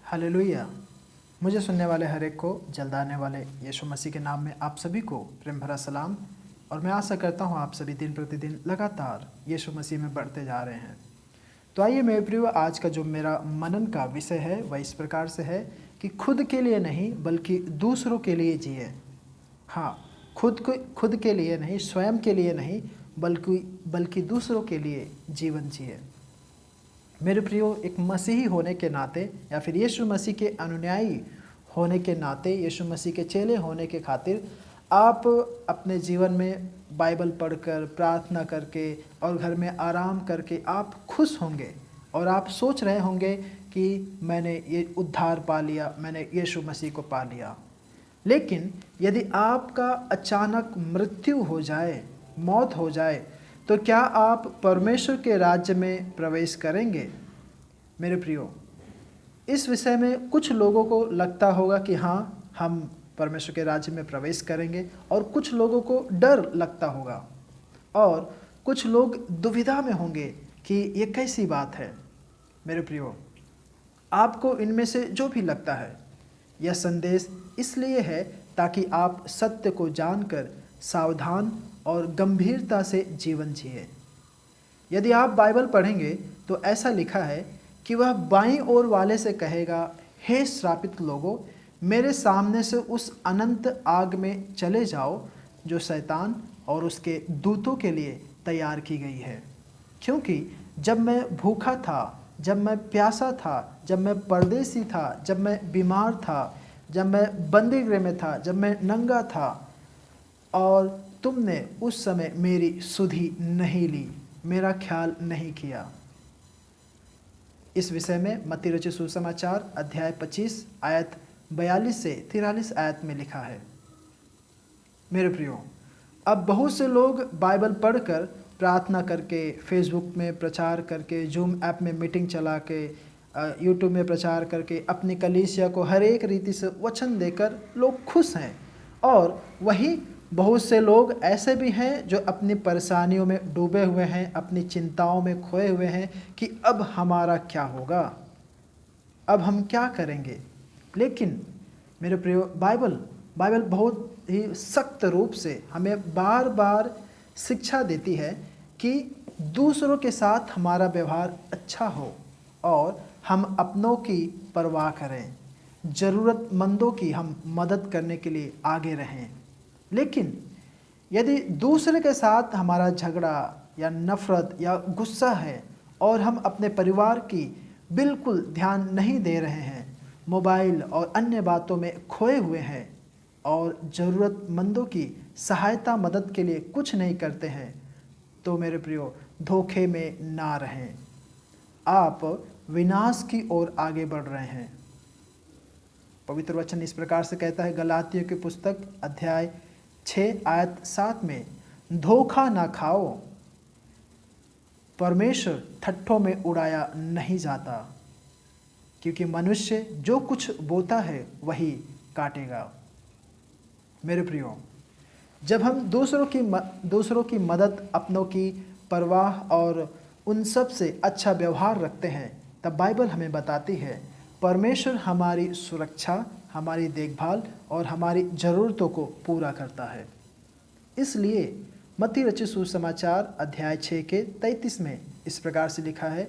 Hallelujah. मुझे सुनने वाले हर एक को जल्द आने वाले यीशु मसीह के नाम में आप सभी को प्रेम भरा सलाम। और मैं आशा करता हूँ आप सभी दिन प्रतिदिन लगातार यीशु मसीह में बढ़ते जा रहे हैं। तो आइए मेरे प्रियो, आज का जो मेरा मनन का विषय है वह इस प्रकार से है कि खुद के लिए नहीं बल्कि दूसरों के लिए जिए। हाँ, खुद के लिए नहीं, स्वयं के लिए नहीं बल्कि दूसरों के लिए जीवन जिए। मेरे प्रियो, एक मसीही होने के नाते या फिर यीशु मसीह के अनुयायी होने के नाते, यीशु मसीह के चेले होने के खातिर आप अपने जीवन में बाइबल पढ़कर, प्रार्थना करके और घर में आराम करके आप खुश होंगे और आप सोच रहे होंगे कि मैंने ये उद्धार पा लिया, मैंने यीशु मसीह को पा लिया। लेकिन यदि आपका अचानक मृत्यु हो जाए, मौत हो जाए, तो क्या आप परमेश्वर के राज्य में प्रवेश करेंगे? मेरे प्रियो, इस विषय में कुछ लोगों को लगता होगा कि हाँ, हम परमेश्वर के राज्य में प्रवेश करेंगे, और कुछ लोगों को डर लगता होगा और कुछ लोग दुविधा में होंगे कि ये कैसी बात है। मेरे प्रियो, आपको इनमें से जो भी लगता है, यह संदेश इसलिए है ताकि आप सत्य को जानकर सावधान और गंभीरता से जीवन जिए। यदि आप बाइबल पढ़ेंगे तो ऐसा लिखा है कि वह बाईं ओर वाले से कहेगा, हे श्रापित लोगों, मेरे सामने से उस अनंत आग में चले जाओ जो शैतान और उसके दूतों के लिए तैयार की गई है। क्योंकि जब मैं भूखा था, जब मैं प्यासा था, जब मैं परदेसी था, जब मैं बीमार था, जब मैं बंदी गृह में था, जब मैं नंगा था, और तुमने उस समय मेरी सुधि नहीं ली, मेरा ख्याल नहीं किया। इस विषय में मत्ती रचित सुसमाचार अध्याय 25 आयत 42 से 43 आयत में लिखा है। मेरे प्रियो, अब बहुत से लोग बाइबल पढ़कर, प्रार्थना करके, फेसबुक में प्रचार करके, जूम ऐप में मीटिंग चला के, यूट्यूब में प्रचार करके अपनी कलीसिया को हर एक रीति से वचन देकर लोग खुश हैं। और वही बहुत से लोग ऐसे भी हैं जो अपनी परेशानियों में डूबे हुए हैं, अपनी चिंताओं में खोए हुए हैं कि अब हमारा क्या होगा, अब हम क्या करेंगे। लेकिन मेरे प्रियो, बाइबल बहुत ही सख्त रूप से हमें बार बार शिक्षा देती है कि दूसरों के साथ हमारा व्यवहार अच्छा हो और हम अपनों की परवाह करें, ज़रूरतमंदों की हम मदद करने के लिए आगे रहें। लेकिन यदि दूसरे के साथ हमारा झगड़ा या नफ़रत या गुस्सा है और हम अपने परिवार की बिल्कुल ध्यान नहीं दे रहे हैं, मोबाइल और अन्य बातों में खोए हुए हैं और ज़रूरतमंदों की सहायता मदद के लिए कुछ नहीं करते हैं, तो मेरे प्रियो, धोखे में ना रहें। आप विनाश की ओर आगे बढ़ रहे हैं। पवित्र वचन इस प्रकार से कहता है, गलातियों की पुस्तक अध्याय 6 आयत 7 में, धोखा ना खाओ, परमेश्वर ठट्ठों में उड़ाया नहीं जाता, क्योंकि मनुष्य जो कुछ बोता है वही काटेगा। मेरे प्रियो, जब हम दूसरों की मदद, अपनों की परवाह और उन सब से अच्छा व्यवहार रखते हैं, तब बाइबल हमें बताती है परमेश्वर हमारी सुरक्षा, हमारी देखभाल और हमारी ज़रूरतों को पूरा करता है। इसलिए मत्ती रचित सुसमाचार अध्याय 6 के 33 में इस प्रकार से लिखा है,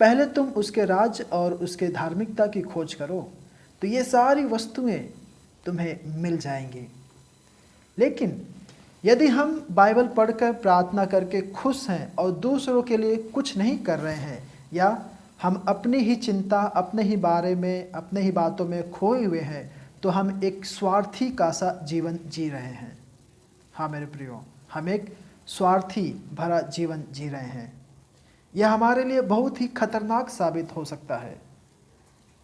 पहले तुम उसके राज्य और उसके धार्मिकता की खोज करो, तो ये सारी वस्तुएं तुम्हें मिल जाएंगी। लेकिन यदि हम बाइबल पढ़कर, प्रार्थना करके खुश हैं और दूसरों के लिए कुछ नहीं कर रहे हैं, या हम अपनी ही चिंता, अपने ही बारे में, अपने ही बातों में खोए हुए हैं, तो हम एक स्वार्थी का सा जीवन जी रहे हैं। हाँ मेरे प्रियो, हम एक स्वार्थी भरा जीवन जी रहे हैं। यह हमारे लिए बहुत ही खतरनाक साबित हो सकता है।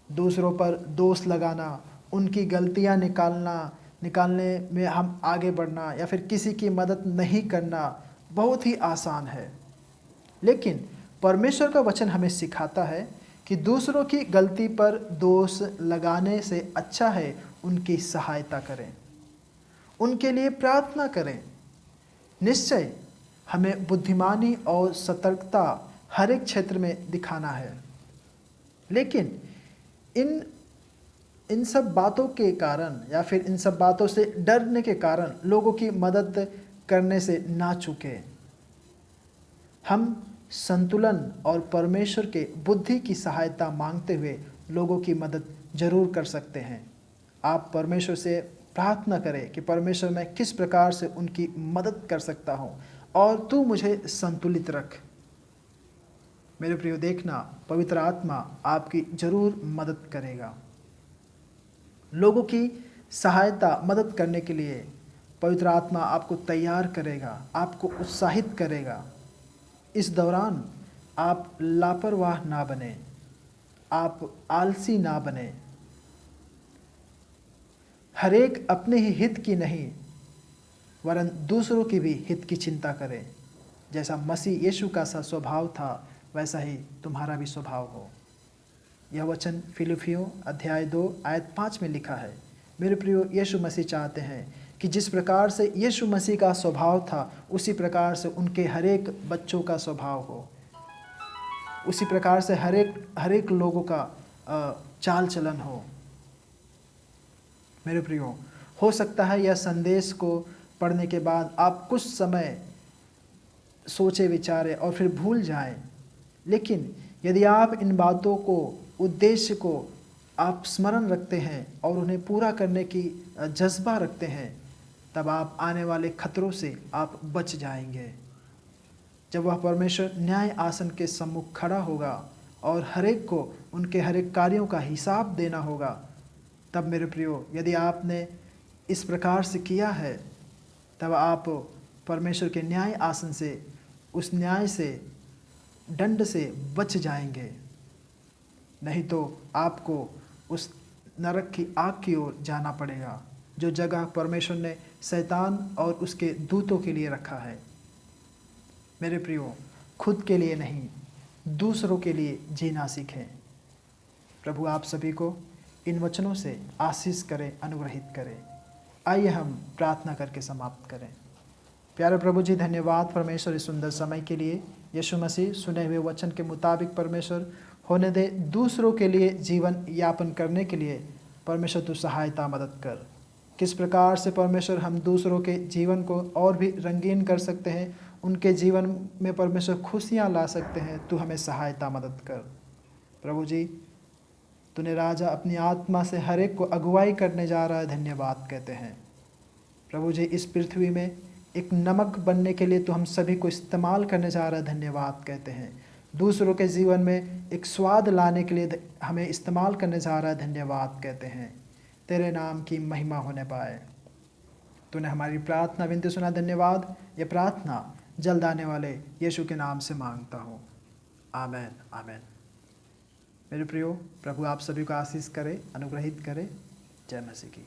दूसरों पर दोष लगाना, उनकी गलतियां निकालने में हम आगे बढ़ना, या फिर किसी की मदद नहीं करना बहुत ही आसान है। लेकिन परमेश्वर का वचन हमें सिखाता है कि दूसरों की गलती पर दोष लगाने से अच्छा है उनकी सहायता करें, उनके लिए प्रार्थना करें। निश्चय हमें बुद्धिमानी और सतर्कता हर एक क्षेत्र में दिखाना है, लेकिन इन इन सब बातों के कारण या फिर इन सब बातों से डरने के कारण लोगों की मदद करने से ना चूकें। हम संतुलन और परमेश्वर के बुद्धि की सहायता मांगते हुए लोगों की मदद जरूर कर सकते हैं। आप परमेश्वर से प्रार्थना करें कि परमेश्वर मैं किस प्रकार से उनकी मदद कर सकता हूँ और तू मुझे संतुलित रख। मेरे प्रियो, देखना पवित्र आत्मा आपकी जरूर मदद करेगा। लोगों की सहायता मदद करने के लिए पवित्र आत्मा आपको तैयार करेगा, आपको उत्साहित करेगा। इस दौरान आप लापरवाह ना बने, आप आलसी ना बने। हरेक अपने ही हित की नहीं वरन दूसरों की भी हित की चिंता करें। जैसा मसीह यीशु का सा स्वभाव था वैसा ही तुम्हारा भी स्वभाव हो। यह वचन फिलिपियों अध्याय 2 आयत 5 में लिखा है। मेरे प्रियो, यीशु मसीह चाहते हैं कि जिस प्रकार से यीशु मसीह का स्वभाव था उसी प्रकार से उनके हरेक बच्चों का स्वभाव हो, उसी प्रकार से हरेक लोगों का चाल चलन हो। मेरे प्रियो, हो सकता है यह संदेश को पढ़ने के बाद आप कुछ समय सोचे विचारे और फिर भूल जाएं, लेकिन यदि आप इन बातों को, उद्देश्य को आप स्मरण रखते हैं और उन्हें पूरा करने की जज्बा रखते हैं, तब आप आने वाले खतरों से आप बच जाएंगे। जब वह परमेश्वर न्याय आसन के सम्मुख खड़ा होगा और हरेक को उनके हरेक कार्यों का हिसाब देना होगा, तब मेरे प्रियो, यदि आपने इस प्रकार से किया है तब आप परमेश्वर के न्याय आसन से, उस न्याय से, दंड से बच जाएंगे। नहीं तो आपको उस नरक की आग की ओर जाना पड़ेगा, जो जगह परमेश्वर ने शैतान और उसके दूतों के लिए रखा है। मेरे प्रियो, खुद के लिए नहीं, दूसरों के लिए जीना सीखें। प्रभु आप सभी को इन वचनों से आशीष करें, अनुग्रहित करें। आइए हम प्रार्थना करके समाप्त करें। प्यारे प्रभु जी, धन्यवाद परमेश्वर इस सुंदर समय के लिए। यीशु मसीह, सुने हुए वचन के मुताबिक परमेश्वर होने दे, दूसरों के लिए जीवन यापन करने के लिए परमेश्वर तू सहायता मदद कर। किस प्रकार से परमेश्वर हम दूसरों के जीवन को और भी रंगीन कर सकते हैं, उनके जीवन में परमेश्वर खुशियाँ ला सकते हैं, तू हमें सहायता मदद कर। प्रभु जी, तूने राजा अपनी आत्मा से हर एक को अगुवाई करने जा रहा है, धन्यवाद कहते हैं। प्रभु जी, इस पृथ्वी में एक नमक बनने के लिए तो हम सभी को इस्तेमाल करने जा रहा है, धन्यवाद कहते हैं। दूसरों के जीवन में एक स्वाद लाने के लिए हमें इस्तेमाल करने जा रहा है, धन्यवाद कहते हैं। तेरे नाम की महिमा होने पाए। तूने हमारी प्रार्थना विनती सुना, धन्यवाद। ये प्रार्थना जल्द आने वाले यीशु के नाम से मांगता हूँ, आमेन, आमेन। मेरे प्रियो, प्रभु आप सभी को आशीष करे, अनुग्रहित करे। जय मसीह की।